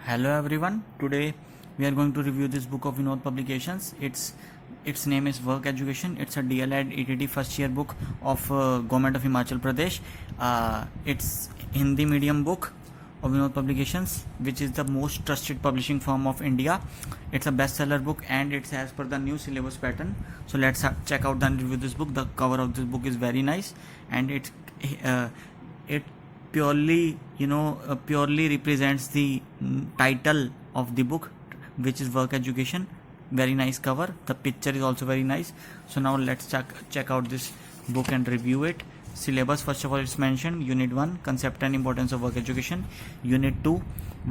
Hello everyone. Today we are going to review this book of Vinod Publications. Its name is Work Education. It's a DLED ETT first year book of Government of Himachal Pradesh. It's Hindi medium book of Vinod Publications, which is the most trusted publishing firm of India. It's a bestseller book and it's as per the new syllabus pattern. So let's check out and review this book. The cover of this book is very nice and it purely represents the title of the book, which is Work Education. Very nice cover. The picture is also very nice. So now let's check out this book and review it. Syllabus, first of all, it's mentioned Unit 1, Concept and Importance of Work Education. Unit 2,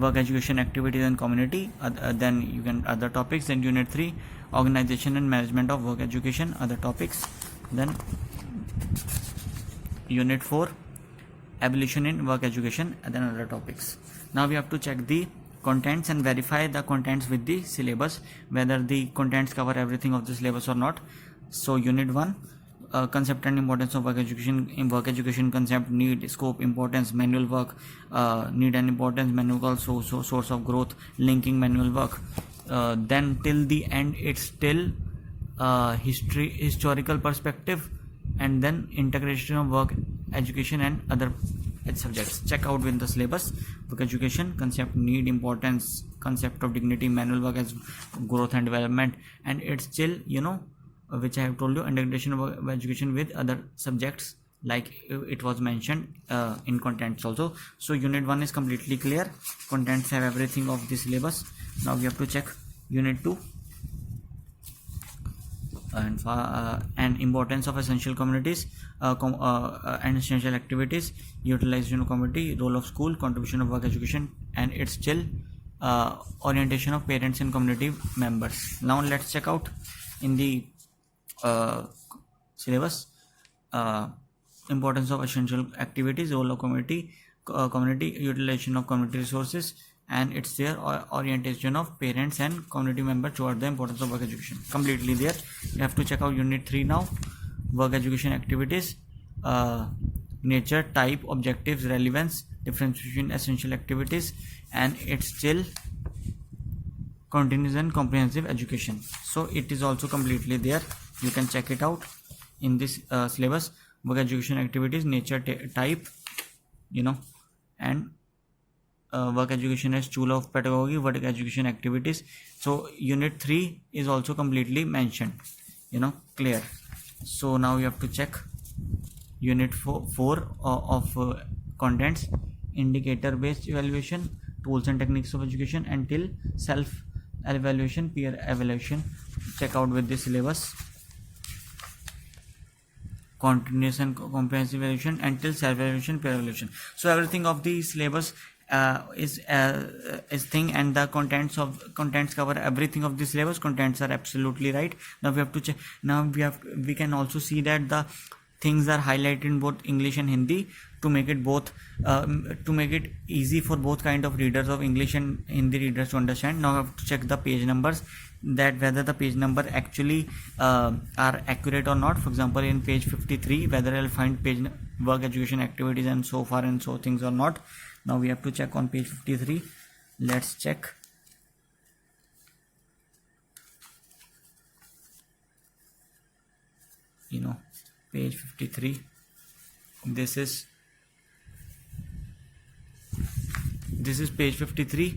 Work Education Activities and Community. Then you can other topics. Then Unit 3, Organization and Management of Work Education, other topics. Then Unit 4, Abolition in Work Education, and then other topics. Now we have to check the contents and verify the contents with the syllabus, whether the contents cover everything of the syllabus or not. So Unit 1, Concept and Importance of Work Education. In Work Education concept, need, scope, importance, manual work, need and importance, manual work, source of growth, linking manual work. Then till the end it's still historical perspective, and then integration of work education and other subjects. Check out with the syllabus. Work education concept, need, importance, concept of dignity, manual work as growth and development, and it's still which I have told you, integration of work education with other subjects like it was mentioned in contents also. So Unit 1 is completely clear. Contents have everything of the syllabus. Now we have to check Unit 2 and importance of essential communities and essential activities, utilization of community, role of school, contribution of work education, and it's still orientation of parents and community members. Now let's check out in the syllabus. Importance of essential activities, role of community, utilization of community resources, and it's their orientation of parents and community members toward the importance of work education. Completely there. You have to check out Unit 3 now. Work education activities, nature, type, objectives, relevance, differentiation, essential activities, and it's still continuous and comprehensive education. So it is also completely there. You can check it out in this syllabus. Work education activities, nature, type, and work education as tool of pedagogy, work education activities. So Unit 3 is also completely mentioned, clear. So now you have to check Unit 4 of contents, indicator based evaluation, tools and techniques of education, until self evaluation, peer evaluation. Check out with the syllabus. Continuous and comprehensive evaluation until self evaluation, peer evaluation. So everything of the syllabus is thing, and the contents cover everything of the syllabus. Contents are absolutely right. Now we have to check. Now we can also see that the things are highlighted in both English and Hindi to make it easy for both kind of readers of English and Hindi readers to understand. Now I have to check the page numbers, that whether the page number actually are accurate or not. For example, in page 53, whether I'll find page work education activities and so far and so things or not. Now we have to check on page 53. Let's check. Page 53. This is page 53,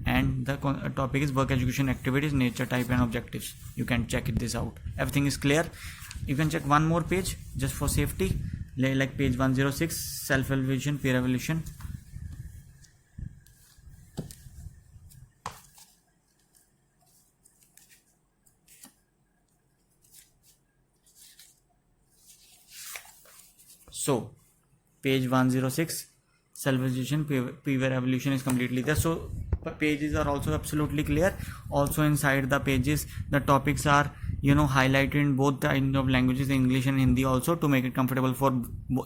and the topic is work education activities, nature, type, and objectives. You can check this out. Everything is clear. You can check one more page just for safety, like page 106, self evaluation, peer evaluation. So page 106, self-evaluation, peer evaluation is completely there. So pages are also absolutely clear. Also inside the pages, the topics are highlighted in both the kind of languages, English and Hindi, also to make it comfortable for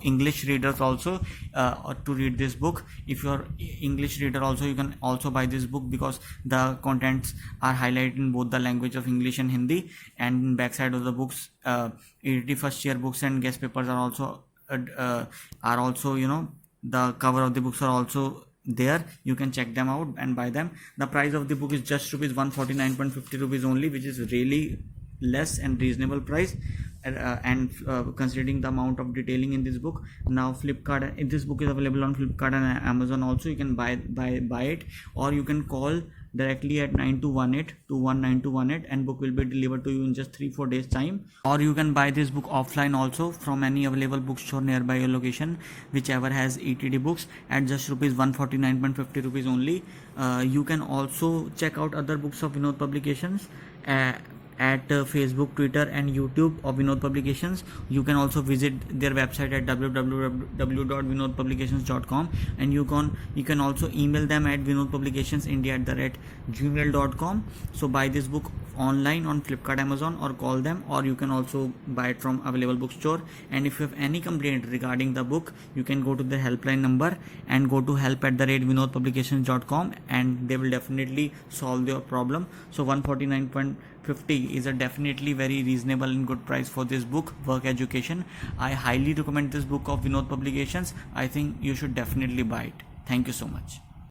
English readers also to read this book. If you're English reader also, you can also buy this book because the contents are highlighted in both the language of English and Hindi. And in backside of the books, EDT first year books and guest papers are also the cover of the books are also there. You can check them out and buy them. The price of the book is just rupees 149.50 rupees only, which is really less and reasonable price, and considering the amount of detailing in this book. Now Flipkart, this book is available on Flipkart and Amazon also. You can buy it, or you can call directly at 9218 and book will be delivered to you in just 3-4 days time. Or you can buy this book offline also from any available bookstore nearby your location, whichever has ETD books, at just rupees 149.50 rupees only. You can also check out other books of Vinod Publications at Facebook, Twitter and YouTube of Vinod Publications. You can also visit their website at www.vinodpublications.com, and you can also email them at vinodpublicationsindia@gmail.com. So buy this book online on Flipkart, Amazon, or call them, or you can also buy it from available bookstore. And if you have any complaint regarding the book, you can go to the helpline number and go to help@vinodpublications.com, and they will definitely solve your problem. So 149.50 is a definitely very reasonable and good price for this book, Work Education. I highly recommend this book of Vinod Publications. I think you should definitely buy it. Thank you so much.